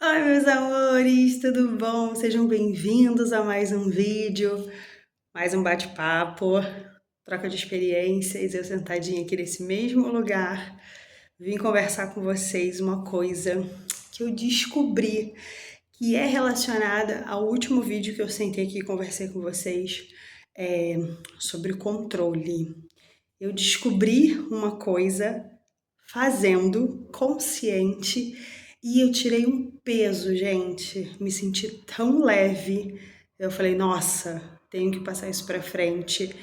Oi, meus amores, tudo bom? Sejam bem-vindos a mais um vídeo, mais um bate-papo, troca de experiências. Eu sentadinha aqui nesse mesmo lugar, vim conversar com vocês uma coisa que eu descobri que é relacionada ao último vídeo que eu sentei aqui e conversei com vocês sobre controle. Eu descobri uma coisa fazendo, consciente, e eu tirei um peso, gente. Me senti tão leve. Eu falei, nossa, tenho que passar isso pra frente.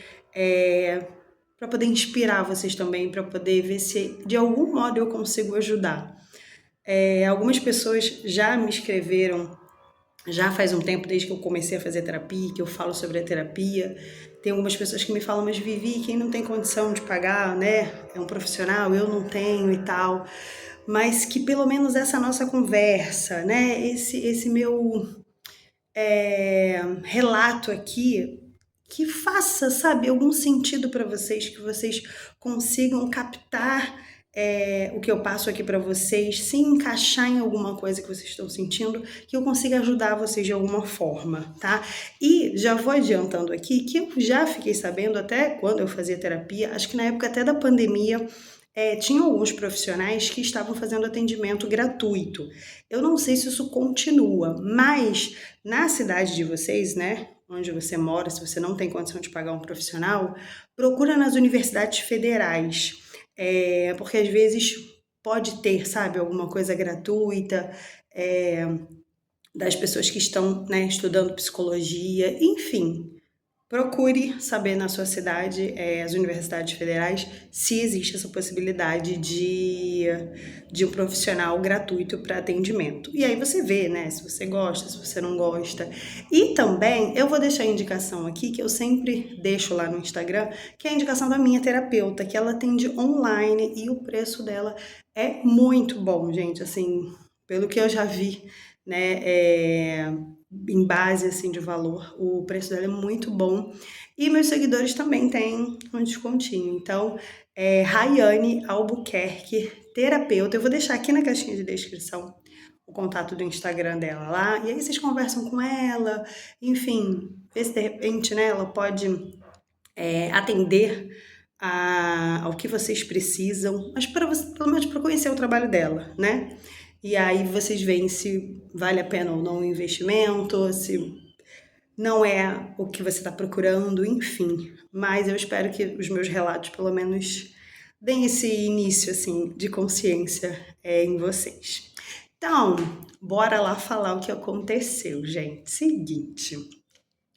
Para poder inspirar vocês também, para poder ver se de algum modo eu consigo ajudar. Algumas pessoas já me escreveram já faz um tempo, desde que eu comecei a fazer terapia, que eu falo sobre a terapia. Tem algumas pessoas que me falam, mas Vivi, quem não tem condição de pagar, né? É um profissional, eu não tenho e tal. Mas que pelo menos essa nossa conversa, né? Esse meu relato aqui, que faça, sabe, algum sentido para vocês, que vocês consigam captar o que eu passo aqui para vocês, se encaixar em alguma coisa que vocês estão sentindo, que eu consiga ajudar vocês de alguma forma, tá? E já vou adiantando aqui que eu já fiquei sabendo, até quando eu fazia terapia, acho que na época até da pandemia, tinha alguns profissionais que estavam fazendo atendimento gratuito. Eu não sei se isso continua, mas na cidade de vocês, né, onde você mora, se você não tem condição de pagar um profissional, procura nas universidades federais, porque às vezes pode ter, sabe, alguma coisa gratuita, é, das pessoas que estão, né, estudando psicologia, enfim. Procure saber na sua cidade, as universidades federais, se existe essa possibilidade de um profissional gratuito para atendimento. E aí você vê, né, se você gosta, se você não gosta. E também eu vou deixar a indicação aqui, que eu sempre deixo lá no Instagram, que é a indicação da minha terapeuta, que ela atende online e o preço dela é muito bom, gente, assim, pelo que eu já vi, né, em base assim de valor, o preço dela é muito bom. E meus seguidores também têm um descontinho. Então, Rayane Albuquerque, terapeuta. Eu vou deixar aqui na caixinha de descrição o contato do Instagram dela lá. E aí vocês conversam com ela, enfim, vê se de repente, né, ela pode atender ao que vocês precisam, mas para você, pelo menos para conhecer o trabalho dela, né? E aí vocês veem se vale a pena ou não o investimento, se não é o que você está procurando, enfim. Mas eu espero que os meus relatos, pelo menos, deem esse início, assim, de consciência em vocês. Então, bora lá falar o que aconteceu, gente. Seguinte,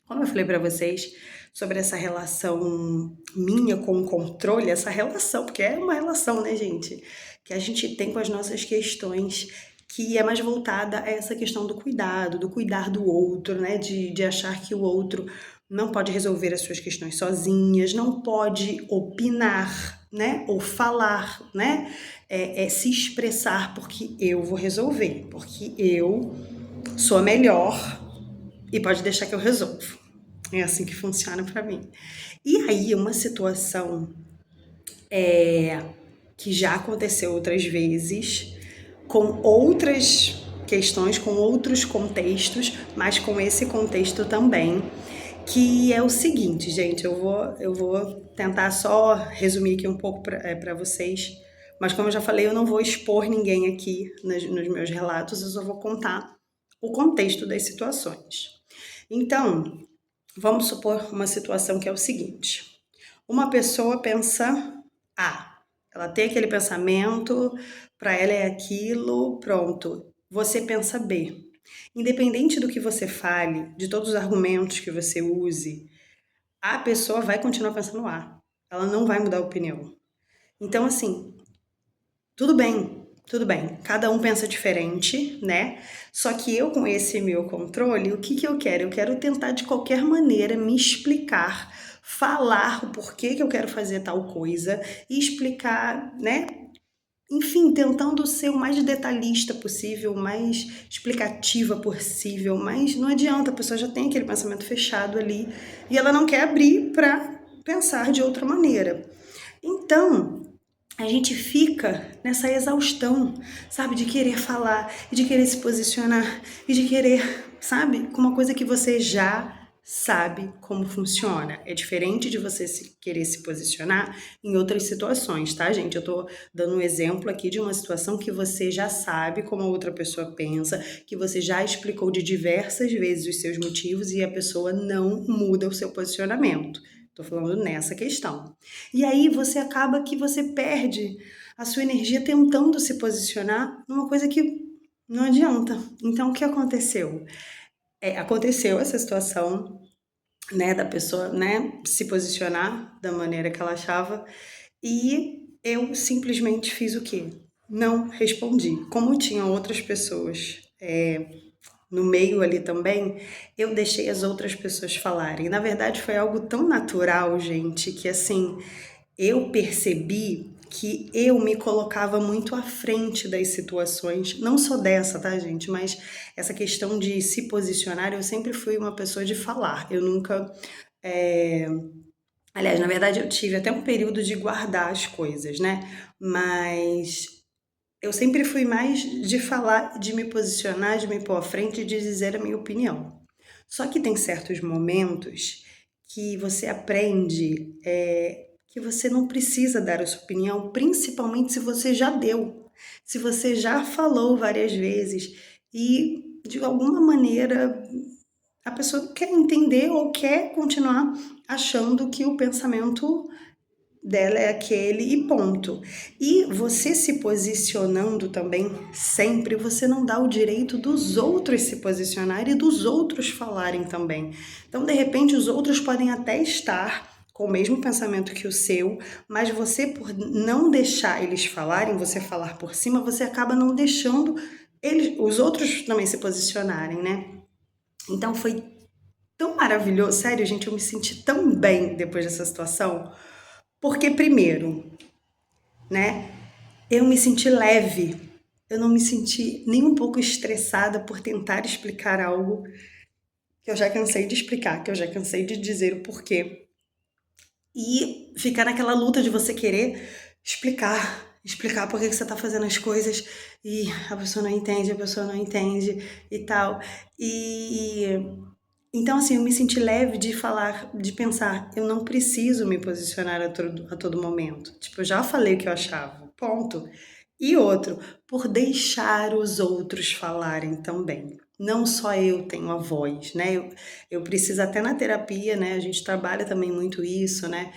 como eu falei para vocês sobre essa relação minha com o controle, essa relação, porque é uma relação, né, gente, que a gente tem com as nossas questões, que é mais voltada a essa questão do cuidado, do cuidar do outro, né, de achar que o outro não pode resolver as suas questões sozinhas, não pode opinar, né, ou falar, né, se expressar porque eu vou resolver, porque eu sou a melhor e pode deixar que eu resolvo. É assim que funciona para mim. E aí, uma situação que já aconteceu outras vezes, com outras questões, com outros contextos, mas com esse contexto também, que é o seguinte, gente, eu vou tentar só resumir aqui um pouco para vocês, mas como eu já falei, eu não vou expor ninguém aqui nos meus relatos, eu só vou contar o contexto das situações. Então, vamos supor uma situação que é o seguinte: uma pessoa pensa A, ela tem aquele pensamento, para ela é aquilo, pronto. Você pensa B. Independente do que você fale, de todos os argumentos que você use, a pessoa vai continuar pensando A. Ela não vai mudar a opinião. Então, assim, tudo bem, tudo bem. Cada um pensa diferente, né? Só que eu, com esse meu controle, o que que eu quero? Eu quero tentar de qualquer maneira me explicar, falar o porquê que eu quero fazer tal coisa e explicar, né? Enfim, tentando ser o mais detalhista possível, o mais explicativa possível, mas não adianta, a pessoa já tem aquele pensamento fechado ali e ela não quer abrir para pensar de outra maneira. Então, a gente fica nessa exaustão, sabe? De querer falar, e de querer se posicionar, e de querer, sabe? Com uma coisa que você já sabe como funciona. É diferente de você querer se posicionar em outras situações, tá, gente? Eu tô dando um exemplo aqui de uma situação que você já sabe como a outra pessoa pensa, que você já explicou de diversas vezes os seus motivos e a pessoa não muda o seu posicionamento. Tô falando nessa questão. E aí você acaba que você perde a sua energia tentando se posicionar numa coisa que não adianta. Então, o que aconteceu? Aconteceu essa situação, né, da pessoa, né, se posicionar da maneira que ela achava e eu simplesmente fiz o quê? Não respondi. Como tinham outras pessoas no meio ali também, eu deixei as outras pessoas falarem. Na verdade, foi algo tão natural, gente, que assim, eu percebi que eu me colocava muito à frente das situações, não só dessa, tá, gente? Mas essa questão de se posicionar, eu sempre fui uma pessoa de falar. Eu nunca. Aliás, na verdade, eu tive até um período de guardar as coisas, né? Mas eu sempre fui mais de falar, de me posicionar, de me pôr à frente e de dizer a minha opinião. Só que tem certos momentos que você aprende que você não precisa dar a sua opinião, principalmente se você já deu, se você já falou várias vezes e de alguma maneira a pessoa quer entender ou quer continuar achando que o pensamento dela é aquele e ponto. E você se posicionando também, sempre, você não dá o direito dos outros se posicionarem e dos outros falarem também. Então, de repente, os outros podem até estar com o mesmo pensamento que o seu, mas você, por não deixar eles falarem, você falar por cima, você acaba não deixando os outros também se posicionarem, né? Então, foi tão maravilhoso, sério, gente, eu me senti tão bem depois dessa situação, porque primeiro, né? Eu me senti leve. Eu não me senti nem um pouco estressada por tentar explicar algo que eu já cansei de explicar, que eu já cansei de dizer o porquê. E ficar naquela luta de você querer explicar por que você tá fazendo as coisas e a pessoa não entende e tal. E então, assim, eu me senti leve de falar, de pensar, eu não preciso me posicionar a todo momento. Tipo, eu já falei o que eu achava, ponto. E outro, por deixar os outros falarem também. Não só eu tenho a voz, né? Eu preciso até na terapia, né? A gente trabalha também muito isso, né?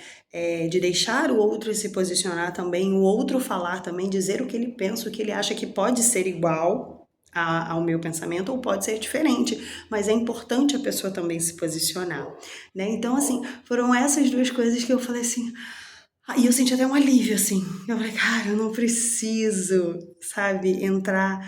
De deixar o outro se posicionar também, o outro falar também, dizer o que ele pensa, o que ele acha que pode ser igual ao meu pensamento ou pode ser diferente, mas é importante a pessoa também se posicionar, né? Então, assim, foram essas duas coisas que eu falei assim, e eu senti até um alívio, assim. Eu falei, cara, eu não preciso, sabe, entrar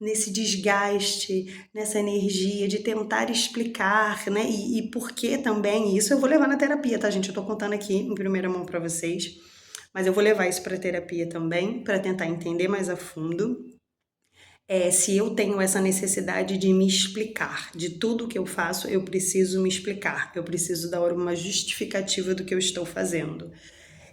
nesse desgaste, nessa energia de tentar explicar, né? E por que também isso eu vou levar na terapia, tá, gente? Eu tô contando aqui em primeira mão pra vocês, mas eu vou levar isso pra terapia também, pra tentar entender mais a fundo se eu tenho essa necessidade de me explicar, de tudo que eu faço, eu preciso me explicar, eu preciso dar uma justificativa do que eu estou fazendo.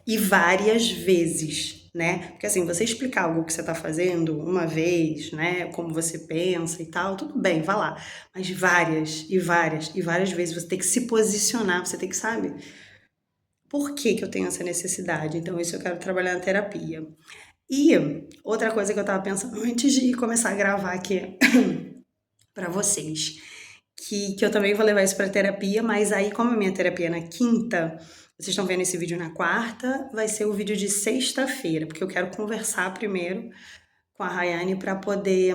E várias vezes, né? Porque assim, você explicar algo que você está fazendo uma vez, né? Como você pensa e tal, tudo bem, vá lá. Mas várias e várias e várias vezes você tem que se posicionar, você tem que, sabe? Por que que eu tenho essa necessidade? Então, isso eu quero trabalhar na terapia. E outra coisa que eu tava pensando antes de começar a gravar aqui para vocês, que eu também vou levar isso para terapia, mas aí como a minha terapia é na quinta, vocês estão vendo esse vídeo na quarta, vai ser o vídeo de sexta-feira, porque eu quero conversar primeiro com a Rayane para poder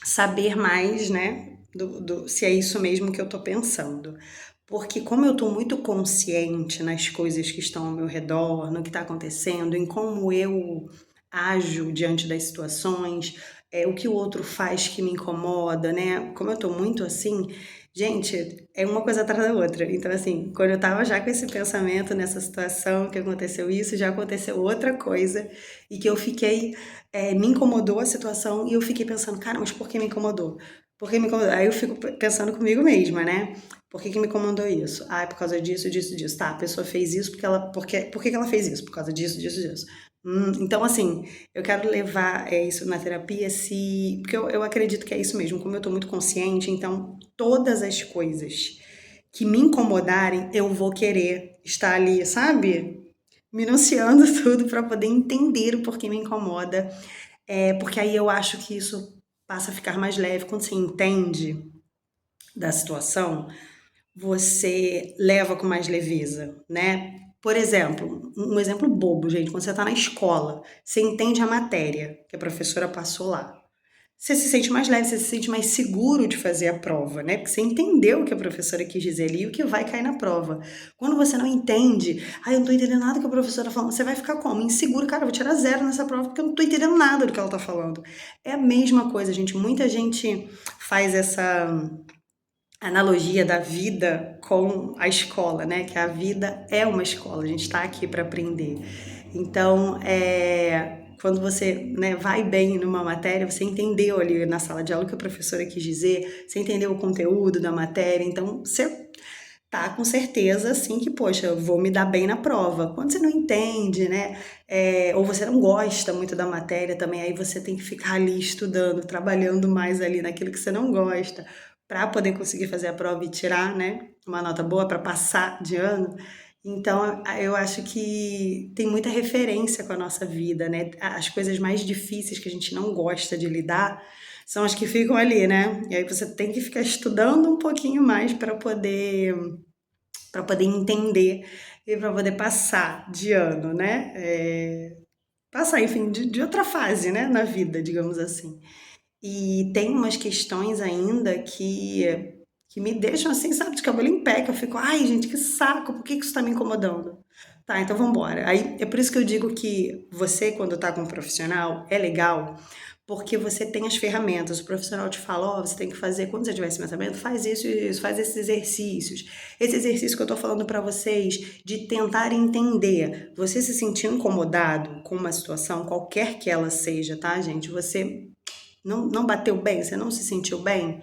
saber mais, né, se é isso mesmo que eu tô pensando. Porque como eu tô muito consciente nas coisas que estão ao meu redor, no que tá acontecendo, em como eu ajo diante das situações, o que o outro faz que me incomoda, né? Como eu tô muito assim, gente, é uma coisa atrás da outra. Então, assim, quando eu tava já com esse pensamento nessa situação, que aconteceu isso, já aconteceu outra coisa, e que eu fiquei, me incomodou a situação, e eu fiquei pensando, cara, mas por que me incomodou? Por que me incomodou? Aí eu fico pensando comigo mesma, né? Por que que me incomodou isso? Ah, é por causa disso, disso, disso. Tá, a pessoa fez isso porque ela. Por que que ela fez isso? Por causa disso, disso, disso. Então, assim, eu quero levar isso na terapia, porque eu acredito que é isso mesmo. Como eu tô muito consciente, então todas as coisas que me incomodarem, eu vou querer estar ali, sabe? Minuciando tudo para poder entender o porquê me incomoda. Porque aí eu acho que isso passa a ficar mais leve. Quando você entende da situação, você leva com mais leveza, né? Por exemplo, um exemplo bobo, gente, quando você está na escola, você entende a matéria que a professora passou lá. Você se sente mais leve, você se sente mais seguro de fazer a prova, né? Porque você entendeu o que a professora quis dizer ali e o que vai cair na prova. Quando você não entende, eu não tô entendendo nada que a professora tá falando, você vai ficar como? Inseguro, cara, eu vou tirar 0 nessa prova porque eu não tô entendendo nada do que ela tá falando. É a mesma coisa, gente. Muita gente faz essa analogia da vida com a escola, né? Que a vida é uma escola, a gente está aqui para aprender. Então, quando você, né, vai bem numa matéria, você entendeu ali na sala de aula o que a professora quis dizer, você entendeu o conteúdo da matéria, então você tá com certeza assim que, poxa, eu vou me dar bem na prova. Quando você não entende, né, ou você não gosta muito da matéria também, aí você tem que ficar ali estudando, trabalhando mais ali naquilo que você não gosta, para poder conseguir fazer a prova e tirar, né, uma nota boa para passar de ano. Então, eu acho que tem muita referência com a nossa vida, né? As coisas mais difíceis que a gente não gosta de lidar são as que ficam ali, né? E aí você tem que ficar estudando um pouquinho mais para poder entender e para poder passar de ano, né? Passar, enfim, de outra fase, né, na vida, digamos assim. E tem umas questões ainda que me deixam assim, sabe, de cabelo em pé, que eu fico, ai, gente, que saco, por que que isso tá me incomodando? Tá, então vamos embora. Aí é por isso que eu digo que você, quando tá com um profissional, é legal, porque você tem as ferramentas. O profissional te fala, ó, você tem que fazer, quando você tiver esse pensamento, faz isso e isso, faz esses exercícios. Esse exercício que eu tô falando pra vocês, de tentar entender. Você se sentiu incomodado com uma situação, qualquer que ela seja, tá, gente? Você não bateu bem, você não se sentiu bem,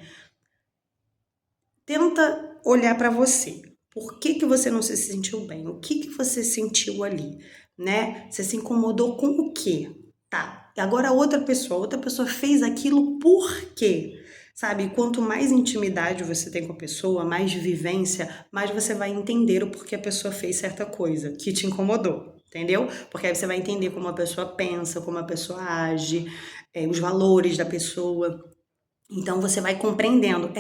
tenta olhar para você. Por que que você não se sentiu bem? O que que você sentiu ali, né? Você se incomodou com o quê? Tá. Agora a outra pessoa fez aquilo por quê? Sabe, quanto mais intimidade você tem com a pessoa, mais vivência, mais você vai entender o porquê a pessoa fez certa coisa que te incomodou, entendeu? Porque aí você vai entender como a pessoa pensa, como a pessoa age, os valores da pessoa. Então você vai compreendendo.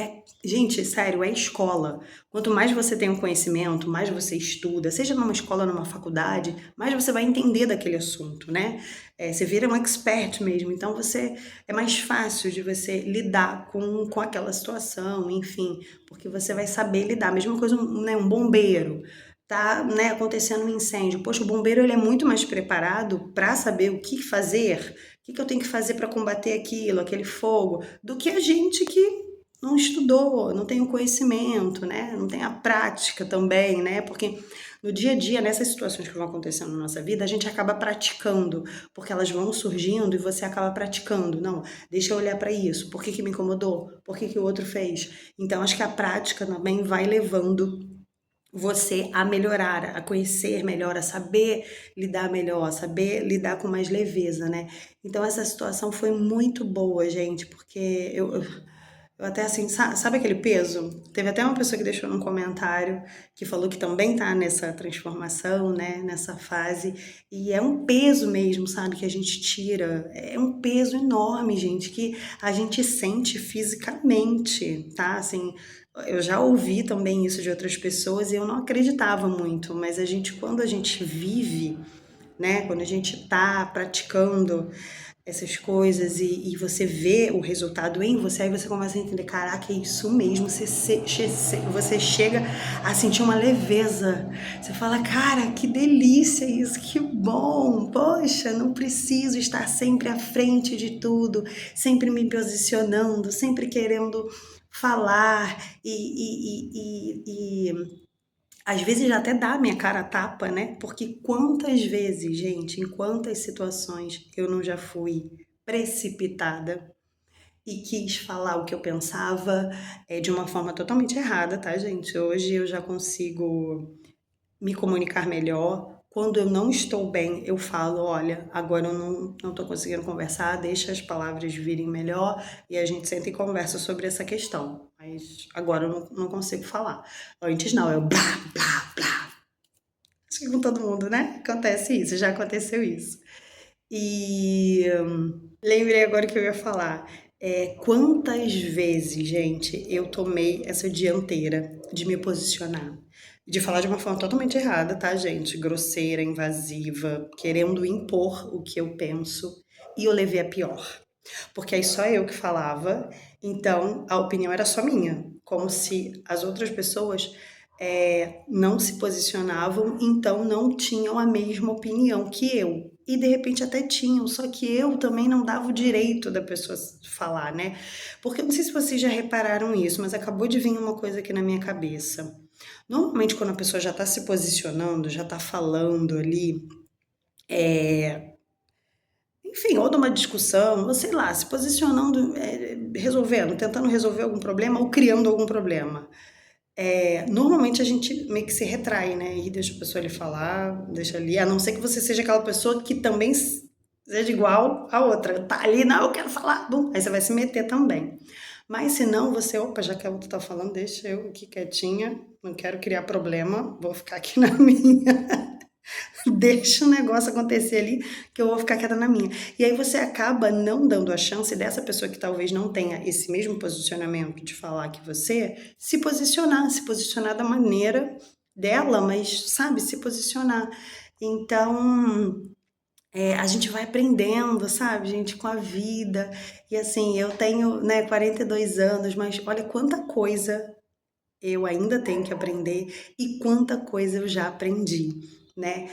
Gente, sério, é escola. Quanto mais você tem um conhecimento, mais você estuda, seja numa escola, numa faculdade, mais você vai entender daquele assunto, né? Você vira um expert mesmo. Então você é mais fácil de você lidar com aquela situação, enfim, porque você vai saber lidar. Mesma coisa, né, um bombeiro. Tá, né, acontecendo um incêndio. Poxa, o bombeiro ele é muito mais preparado para saber o que fazer, o que eu tenho que fazer para combater aquilo, aquele fogo, do que a gente que não estudou, não tem o conhecimento, né? Não tem a prática também, né? Porque no dia a dia, nessas situações que vão acontecendo na nossa vida, a gente acaba praticando, porque elas vão surgindo e você acaba praticando. Não, deixa eu olhar para isso. Por que que me incomodou? Por que que o outro fez? Então, acho que a prática também vai levando você a melhorar, a conhecer melhor, a saber lidar melhor, a saber lidar com mais leveza, né? Então essa situação foi muito boa, gente, porque eu até assim, sabe aquele peso? Teve até uma pessoa que deixou num comentário que falou que também tá nessa transformação, né? Nessa fase. E é um peso mesmo, sabe? Que a gente tira. É um peso enorme, gente, que a gente sente fisicamente, tá? Assim, eu já ouvi também isso de outras pessoas e eu não acreditava muito, mas quando a gente vive, né? Quando a gente tá praticando essas coisas e você vê o resultado em você, aí você começa a entender, caraca, é isso mesmo, você chega a sentir uma leveza, você fala, cara, que delícia isso, que bom, poxa, não preciso estar sempre à frente de tudo, sempre me posicionando, sempre querendo falar e às vezes até dá a minha cara a tapa, né? Porque quantas vezes, gente, em quantas situações eu não já fui precipitada e quis falar o que eu pensava de uma forma totalmente errada, tá, gente? Hoje eu já consigo me comunicar melhor, Quando eu não estou bem, eu falo, olha, agora eu não tô conseguindo conversar, deixa as palavras virem melhor e a gente senta e conversa sobre essa questão. Mas agora eu não consigo falar. Antes não, eu blá, blá, blá. Acho que com todo mundo, né? Acontece isso, já aconteceu isso. E lembrei agora que eu ia falar. Quantas vezes, gente, eu tomei essa dianteira de me posicionar, de falar de uma forma totalmente errada, tá, gente? Grosseira, invasiva, querendo impor o que eu penso, e eu levei a pior. Porque aí só eu que falava, então a opinião era só minha, como se as outras pessoas não se posicionavam, então não tinham a mesma opinião que eu. E de repente até tinham, só que eu também não dava o direito da pessoa falar, né? Porque eu não sei se vocês já repararam isso, mas acabou de vir uma coisa aqui na minha cabeça. Normalmente, quando a pessoa já está se posicionando, já está falando ali, enfim, ou numa discussão, ou sei lá, se posicionando, resolvendo, tentando resolver algum problema ou criando algum problema. Normalmente a gente meio que se retrai, né? E deixa a pessoa ali falar, deixa ali, a não ser que você seja aquela pessoa que também seja igual a outra. Tá ali, não, eu quero falar. Bom, aí você vai se meter também. Mas se não, você, opa, já que a outra tá falando, deixa eu aqui quietinha, não quero criar problema, vou ficar aqui na minha. Deixa o negócio acontecer ali, que eu vou ficar quieta na minha. E aí você acaba não dando a chance dessa pessoa que talvez não tenha esse mesmo posicionamento de falar que você, se posicionar da maneira dela, mas, sabe, se posicionar. Então, a gente vai aprendendo, sabe, gente, com a vida. E assim, eu tenho, né, 42 anos, mas olha quanta coisa eu ainda tenho que aprender e quanta coisa eu já aprendi, né?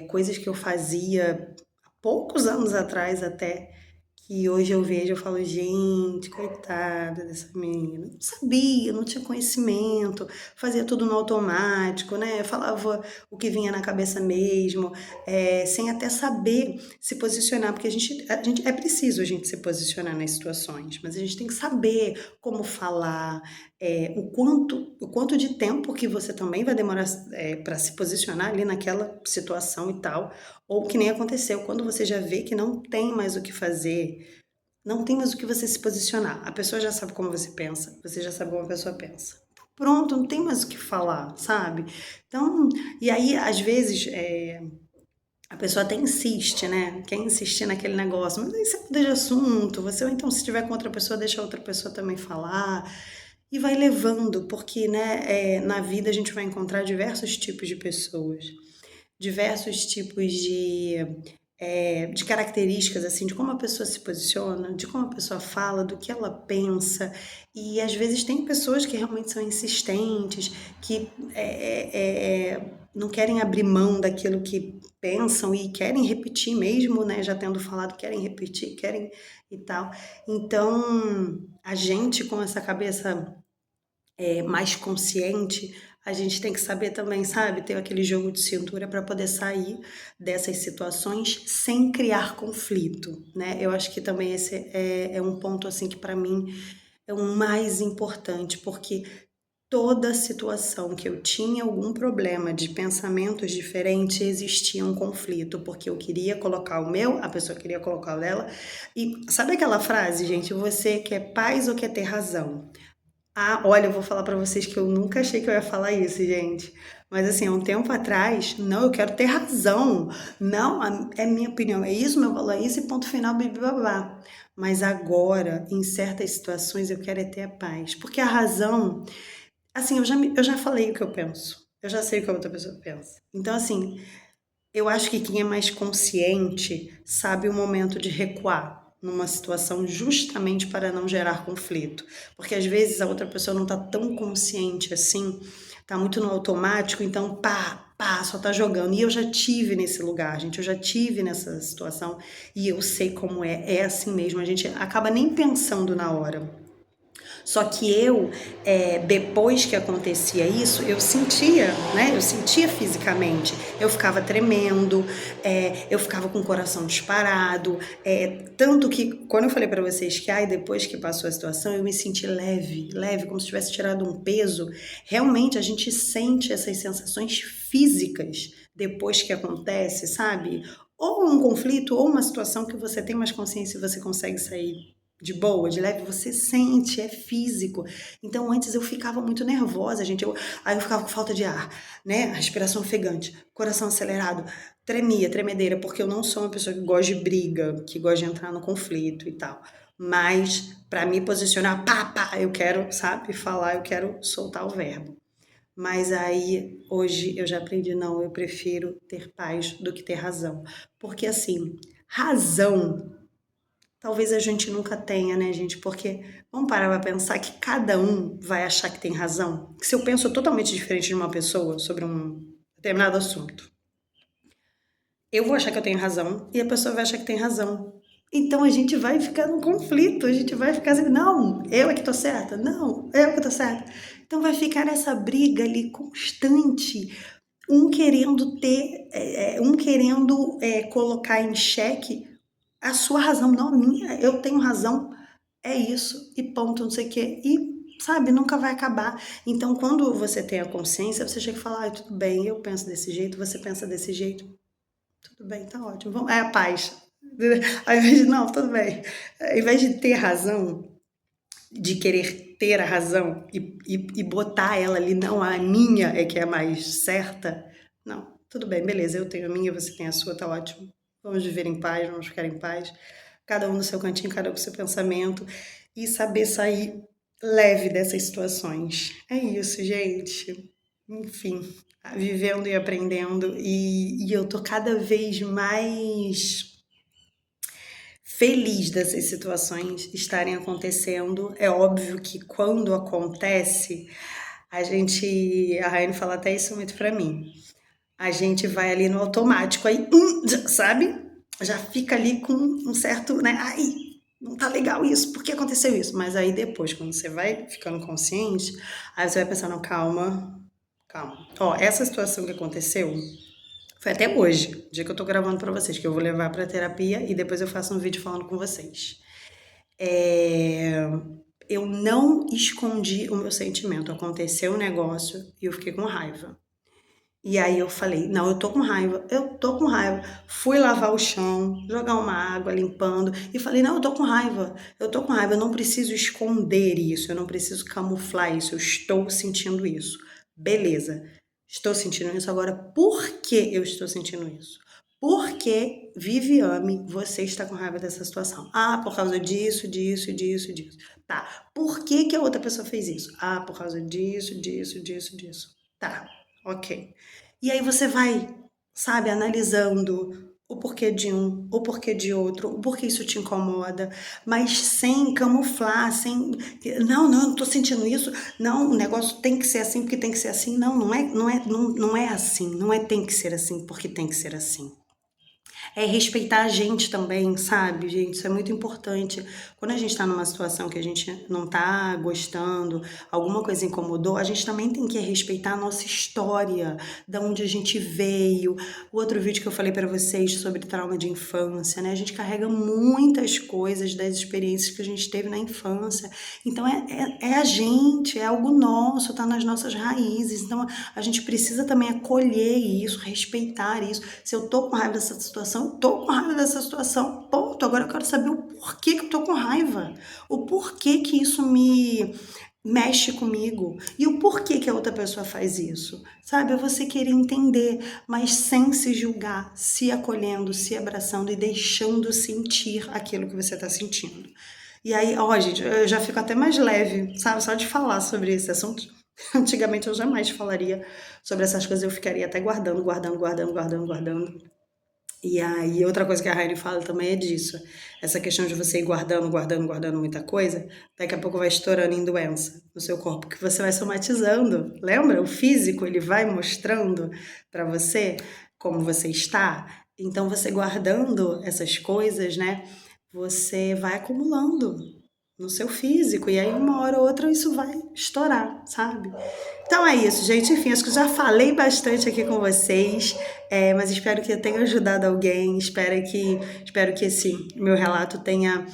Coisas que eu fazia há poucos anos atrás até, que hoje eu vejo, eu falo, gente, coitada dessa menina, não sabia, não tinha conhecimento, fazia tudo no automático, né? Falava o que vinha na cabeça mesmo, sem até saber se posicionar, porque a gente é preciso a gente se posicionar nas situações, mas a gente tem que saber como falar, o quanto de tempo que você também vai demorar para se posicionar ali naquela situação e tal, ou que nem aconteceu, quando você já vê que não tem mais o que fazer, não tem mais o que você se posicionar. A pessoa já sabe como você pensa, você já sabe como a pessoa pensa. Pronto, não tem mais o que falar, sabe? Então, e aí, às vezes, a pessoa até insiste, né? Quer insistir naquele negócio, mas aí você muda de assunto, você, ou então, se tiver com outra pessoa, deixa a outra pessoa também falar. E vai levando, porque, né, na vida a gente vai encontrar diversos tipos de pessoas, diversos tipos de características, assim, de como a pessoa se posiciona, de como a pessoa fala, do que ela pensa. E às vezes tem pessoas que realmente são insistentes, que não querem abrir mão daquilo que pensam e querem repetir mesmo, né? Já tendo falado, querem repetir, querem e tal. Então, a gente com essa cabeça mais consciente, a gente tem que saber também, sabe, ter aquele jogo de cintura para poder sair dessas situações sem criar conflito, né? Eu acho que também esse é um ponto assim que para mim é o mais importante, porque toda situação que eu tinha algum problema de pensamentos diferentes, existia um conflito, porque eu queria colocar o meu, a pessoa queria colocar o dela. E sabe aquela frase, gente, você quer paz ou quer ter razão? Ah, olha, eu vou falar pra vocês que eu nunca achei que eu ia falar isso, gente. Mas assim, há um tempo atrás, não, eu quero ter razão. Não, é minha opinião, é isso, meu valor é isso e ponto final, blá. Mas agora, em certas situações, eu quero é ter a paz. Porque a razão, assim, eu já falei o que eu penso. Eu já sei o que a outra pessoa pensa. Então, assim, eu acho que quem é mais consciente sabe o momento de recuar numa situação justamente para não gerar conflito. Porque às vezes a outra pessoa não está tão consciente assim, está muito no automático, então pá, só tá jogando. E eu já tive nesse lugar, gente, eu já tive nessa situação e eu sei como é assim mesmo, a gente acaba nem pensando na hora. Só que eu, depois que acontecia isso, eu sentia, né? Eu sentia fisicamente. Eu ficava tremendo, eu ficava com o coração disparado. Tanto que, quando eu falei pra vocês que, depois que passou a situação, eu me senti leve, leve, como se tivesse tirado um peso. Realmente, a gente sente essas sensações físicas depois que acontece, sabe? Ou um conflito, ou uma situação que você tem mais consciência e você consegue sair de boa, de leve, você sente, é físico. Então antes eu ficava muito nervosa, gente. Aí eu ficava com falta de ar, né? Respiração ofegante, coração acelerado, tremia, tremedeira, porque eu não sou uma pessoa que gosta de briga, que gosta de entrar no conflito e tal. Mas para me posicionar, pá, eu quero, sabe, falar, eu quero soltar o verbo. Mas aí, hoje, eu já aprendi, não, eu prefiro ter paz do que ter razão. Porque, assim, razão, talvez a gente nunca tenha, né, gente? Porque vamos parar pra pensar que cada um vai achar que tem razão. Se eu penso totalmente diferente de uma pessoa sobre um determinado assunto, eu vou achar que eu tenho razão e a pessoa vai achar que tem razão. Então a gente vai ficar num conflito, a gente vai ficar assim, não, eu é que tô certa, não, eu que tô certa. Então vai ficar essa briga ali constante, um querendo colocar em xeque a sua razão, não a minha, eu tenho razão, é isso, e ponto, não sei o quê, e sabe, nunca vai acabar. Então quando você tem a consciência, você chega e fala, ah, tudo bem, eu penso desse jeito, você pensa desse jeito, tudo bem, tá ótimo. Vamos, é a paz. Ao invés de, não, tudo bem. Ao invés de ter razão, de querer ter a razão e botar ela ali, não, a minha é que é mais certa. Não, tudo bem, beleza, eu tenho a minha, você tem a sua, tá ótimo. Vamos viver em paz, vamos ficar em paz. Cada um no seu cantinho, cada um com seu pensamento. E saber sair leve dessas situações. É isso, gente. Enfim, vivendo e aprendendo. E eu tô cada vez mais feliz dessas situações estarem acontecendo. É óbvio que quando acontece, a Raiane fala até isso muito pra mim. A gente vai ali no automático, aí, sabe? Já fica ali com um certo, né? Ai, não tá legal isso, por que aconteceu isso? Mas aí depois, quando você vai ficando consciente, aí você vai pensando, não, calma, calma. Ó, essa situação que aconteceu foi até hoje, o dia que eu tô gravando pra vocês, que eu vou levar pra terapia e depois eu faço um vídeo falando com vocês. Eu não escondi o meu sentimento. Aconteceu um negócio e eu fiquei com raiva. E aí eu falei, não, eu tô com raiva, eu tô com raiva. Fui lavar o chão, jogar uma água, limpando, e falei, não, eu tô com raiva, eu não preciso esconder isso, eu não preciso camuflar isso, eu estou sentindo isso. Beleza, estou sentindo isso agora, por que eu estou sentindo isso? Porque, Viviane, você está com raiva dessa situação. Ah, por causa disso, disso, disso, disso. Tá, por que que a outra pessoa fez isso? Ah, por causa disso, disso, disso, disso. Tá, ok. E aí você vai, sabe, analisando o porquê de um, o porquê de outro, o porquê isso te incomoda, mas sem camuflar, sem, não, não tô sentindo isso, não, o negócio tem que ser assim porque tem que ser assim, não, não é assim, não é tem que ser assim porque tem que ser assim. É respeitar a gente também, sabe, gente? Isso é muito importante. Quando a gente tá numa situação que a gente não tá gostando, alguma coisa incomodou, a gente também tem que respeitar a nossa história, da onde a gente veio. O outro vídeo que eu falei pra vocês sobre trauma de infância, né? A gente carrega muitas coisas das experiências que a gente teve na infância. Então é a gente, é algo nosso, tá nas nossas raízes. Então a gente precisa também acolher isso, respeitar isso. Se eu tô com raiva dessa situação, eu tô com raiva dessa situação, ponto. Agora eu quero saber o porquê que eu tô com raiva, o porquê que isso me mexe comigo e o porquê que a outra pessoa faz isso, sabe? É você querer entender, mas sem se julgar, se acolhendo, se abraçando e deixando sentir aquilo que você tá sentindo. E aí, ó, gente, eu já fico até mais leve, sabe? Só de falar sobre esse assunto. Antigamente eu jamais falaria sobre essas coisas, eu ficaria até guardando. E aí, outra coisa que a Raine fala também é disso. Essa questão de você ir guardando muita coisa, daqui a pouco vai estourando em doença no seu corpo, que você vai somatizando. Lembra? O físico, ele vai mostrando para você como você está. Então, você guardando essas coisas, né? Você vai acumulando no seu físico, e aí uma hora ou outra isso vai estourar, sabe? Então é isso, gente. Enfim, acho que eu já falei bastante aqui com vocês, mas espero que eu tenha ajudado alguém, espero que esse meu relato tenha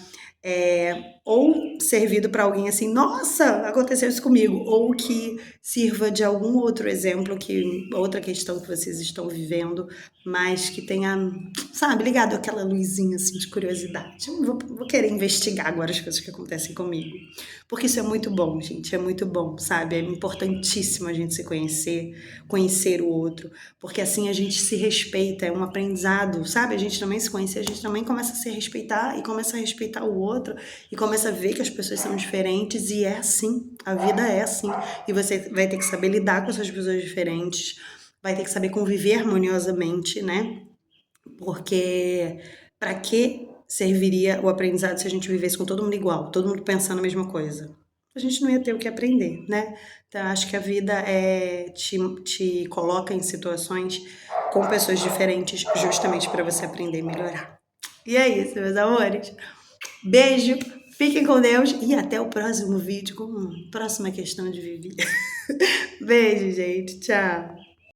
ou servido para alguém assim, nossa, aconteceu isso comigo, ou que sirva de algum outro exemplo, que outra questão que vocês estão vivendo, mas que tenha, sabe, ligado aquela luzinha assim de curiosidade. Vou querer investigar agora as coisas que acontecem comigo, porque isso é muito bom, gente, é muito bom, sabe? É importantíssimo a gente se conhecer, conhecer o outro, porque assim a gente se respeita, é um aprendizado, sabe? A gente também se conhecer, a gente também começa a se respeitar e começa a respeitar o outro e começa a ver que as pessoas são diferentes e é assim, a vida é assim. E você vai ter que saber lidar com essas pessoas diferentes, vai ter que saber conviver harmoniosamente, né? Porque para que serviria o aprendizado se a gente vivesse com todo mundo igual, todo mundo pensando a mesma coisa? A gente não ia ter o que aprender, né? Então, acho que a vida te coloca em situações com pessoas diferentes justamente para você aprender e melhorar. E é isso, meus amores. Beijo, fiquem com Deus e até o próximo vídeo com a próxima questão de Vivi. Beijo, gente. Tchau.